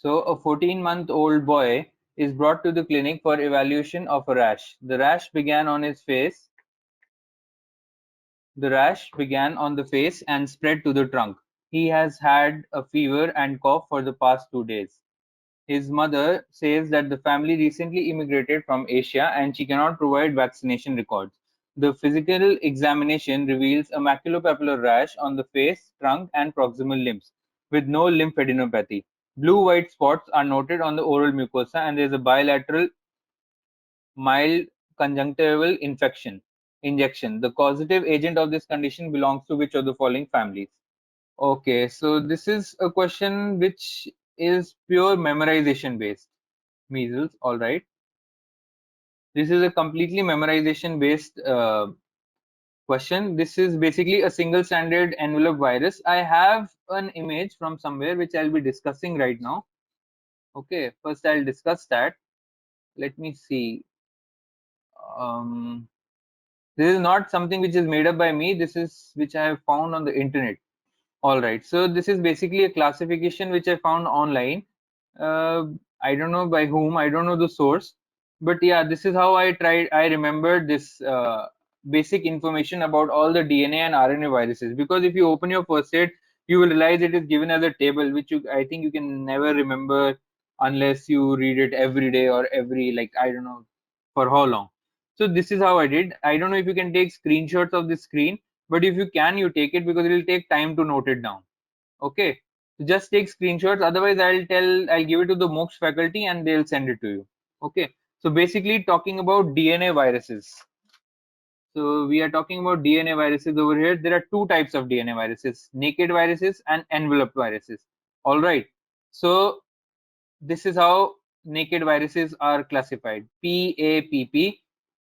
So a 14-month-old boy is brought to the clinic for evaluation of a rash. The rash began on his face. The rash began on the face and spread to the trunk. He has had a fever and cough for the past 2 days. His mother says that the family recently immigrated from Asia and she cannot provide vaccination records. The physical examination reveals a maculopapular rash on the face, trunk, and proximal limbs, with no lymphadenopathy. Blue-white spots are noted on the oral mucosa, and there is a bilateral mild conjunctival injection. The causative agent of this condition belongs to which of the following families? Okay, so this is a question which is pure memorization based. Measles, all right. This is a completely memorization based question. This is basically a single stranded envelope virus. I have an image from somewhere which I'll be discussing right now. Okay, first I'll discuss that. Let me see. Um, this is not something which is made up by me. This is which I have found on the internet. All right. So this is basically a classification which I found online. Uh, I don't know by whom. I don't know the source. But yeah, this is how I tried. I remembered this basic information about all the DNA and RNA viruses. Because if you open your first aid, you will realize it is given as a table, which I think you can never remember unless you read it every day or every, like, I don't know for how long. So this is how I did. I don't know if you can take screenshots of the screen, but if you can, you take it because it will take time to note it down. Okay, so just take screenshots. Otherwise, I'll give it to the MOKSH faculty and they'll send it to you. Okay, so basically talking about DNA viruses. So we are talking about DNA viruses over here. There are two types of DNA viruses: naked viruses and envelope viruses. All right. So this is how naked viruses are classified: PAPP,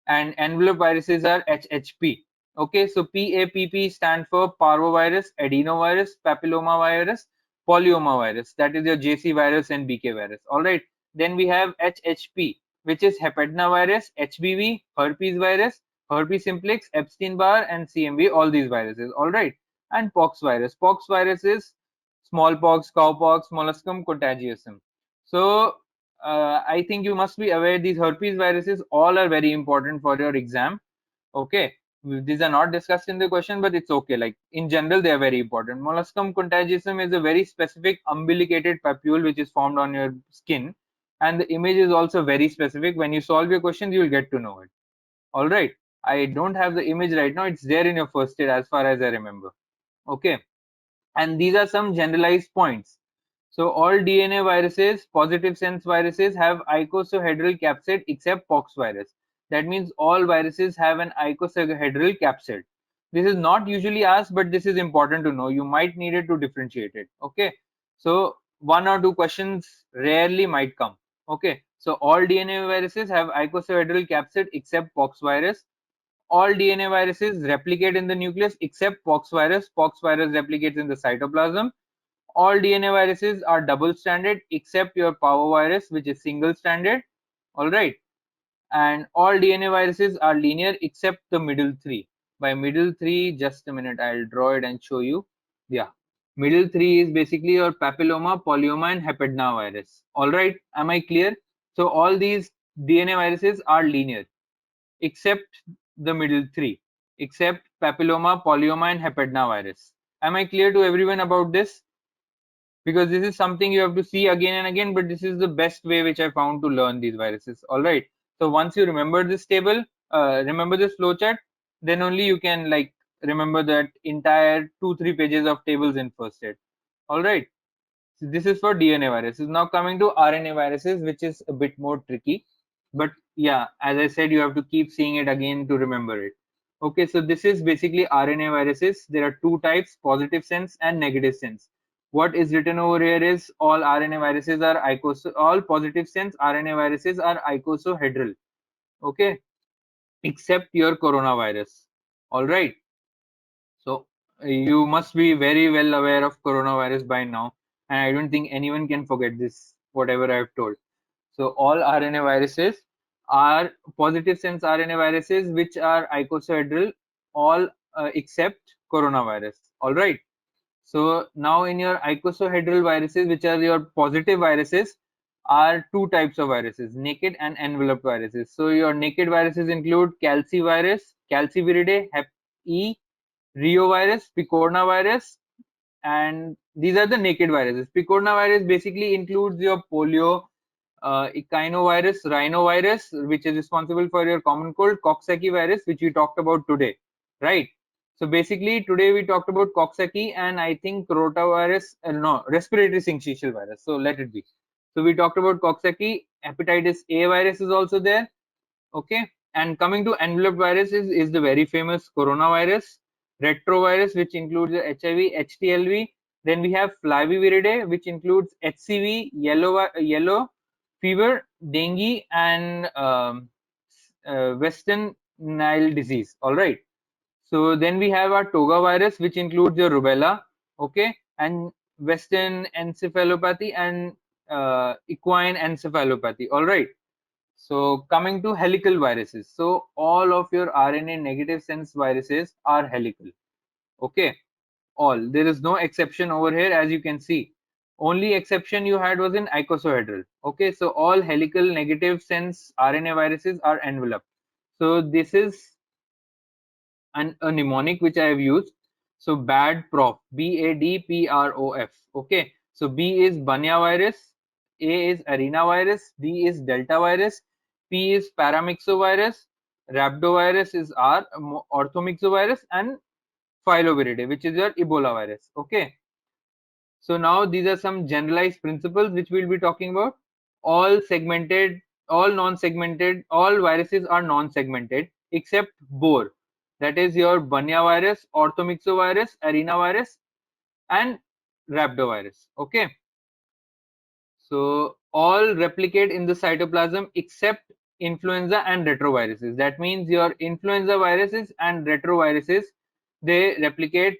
and envelope viruses are HHP. Okay, so PAPP stand for parvovirus, adenovirus, papillomavirus, polyomavirus. That is your JC virus and BK virus. All right. Then we have HHP, which is hepatnavirus, HBV, herpes virus, herpes simplex, Epstein-Barr, and CMV. All these viruses. All right. And pox virus. Pox virus is smallpox, cowpox, molluscum contagiosum. So I think you must be aware these herpes viruses all are very important for your exam. Okay, these are not discussed in the question, but it's okay. Like in general, they are very important. Molluscum contagiosum is a very specific umbilicated papule which is formed on your skin, and the image is also very specific. When you solve your questions, you will get to know it. All right. I don't have the image right now. It's there in your first aid as far as I remember. Okay, and these are some generalized points. So all DNA viruses, positive sense viruses, have icosahedral capsid except pox virus. That means all viruses have an icosahedral capsid. This is not usually asked, but this is important to know. You might need it to differentiate it. Okay. So one or two questions rarely might come. Okay. So all DNA viruses have icosahedral capsid except pox virus. All DNA viruses replicate in the nucleus except pox virus. Pox virus replicates in the cytoplasm. All DNA viruses are double stranded except your parvovirus, which is single stranded. All right. And all DNA viruses are linear except the middle three. By middle three, just a minute, I'll draw it and show you. Yeah. Middle three is basically your papilloma, polyoma, and hepatna virus. All right. Am I clear? So all these DNA viruses are linear except the middle three, except papilloma, polyoma, and hepatna virus. Am I clear to everyone about this? Because this is something you have to see again and again, but this is the best way which I found to learn these viruses. All right. So once you remember this table, remember this flowchart, then only you can like remember that entire 2-3 pages of tables in first aid. All right. So this is for DNA viruses. Now coming to RNA viruses, which is a bit more tricky. But yeah, as I said, you have to keep seeing it again to remember it. Okay, so this is basically RNA viruses. There are two types, positive sense and negative sense. What is written over here is all RNA viruses are all positive sense RNA viruses are icosahedral. Okay, except your coronavirus. All right. So you must be very well aware of coronavirus by now, and I don't think anyone can forget this, whatever I have told. So all RNA viruses are positive sense RNA viruses, which are icosahedral, all except coronavirus. All right. So now in your icosahedral viruses, which are your positive viruses, are two types of viruses, naked and enveloped viruses. So your naked viruses include calcivirus, calciviridae, hep E, reovirus, picornavirus, and these are the naked viruses. Picornavirus basically includes your polio, echinovirus, rhinovirus, which is responsible for your common cold, Coxsackie virus, which we talked about today, right? So basically, today we talked about Coxsackie and I think rotavirus, no, respiratory syncytial virus. So let it be. So we talked about Coxsackie, hepatitis A virus is also there. Okay, and coming to enveloped viruses is the very famous coronavirus, retrovirus, which includes the HIV, HTLV. Then we have flaviviridae, which includes HCV, yellow fever, dengue, and Western Nile disease. All right. So then we have our toga virus, which includes your rubella, okay, and Western encephalopathy and equine encephalopathy. All right. So coming to helical viruses. So all of your RNA negative sense viruses are helical. Okay. All. There is no exception over here, as you can see. Only exception you had was in icosahedral. Okay. So all helical negative sense RNA viruses are enveloped. So this is a mnemonic which I have used. So bad prof, BADPROF. Okay. So B is Banya virus, A is arena virus, D is delta virus, P is paramyxovirus, rhabdovirus is R, orthomyxovirus, and filoviridae, which is your Ebola virus. Okay. So now these are some generalized principles which we'll be talking about. All segmented, all non-segmented, all viruses are non-segmented except Bohr. That is your Banya virus, orthomyxovirus, arena virus, and rhabdovirus. Okay. So all replicate in the cytoplasm except influenza and retroviruses. That means your influenza viruses and retroviruses, they replicate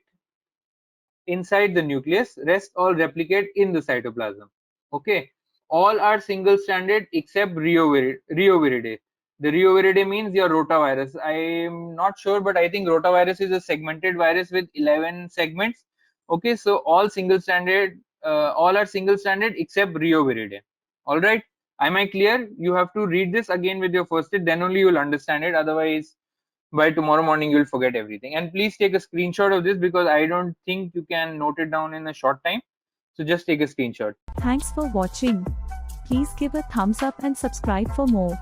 inside the nucleus, rest all replicate in the cytoplasm. Okay, all are single stranded except Reoviridae. The Reoviridae means your rotavirus. I'm not sure, but I think rotavirus is a segmented virus with 11 segments. Okay, so all are single stranded except Reoviridae. All right, am I clear? You have to read this again with your first aid, then only you will understand it. Otherwise, by tomorrow morning you'll forget everything. And please take a screenshot of this because I don't think you can note it down in a short time. So just take a screenshot. Thanks for watching. Please give a thumbs up and subscribe for more.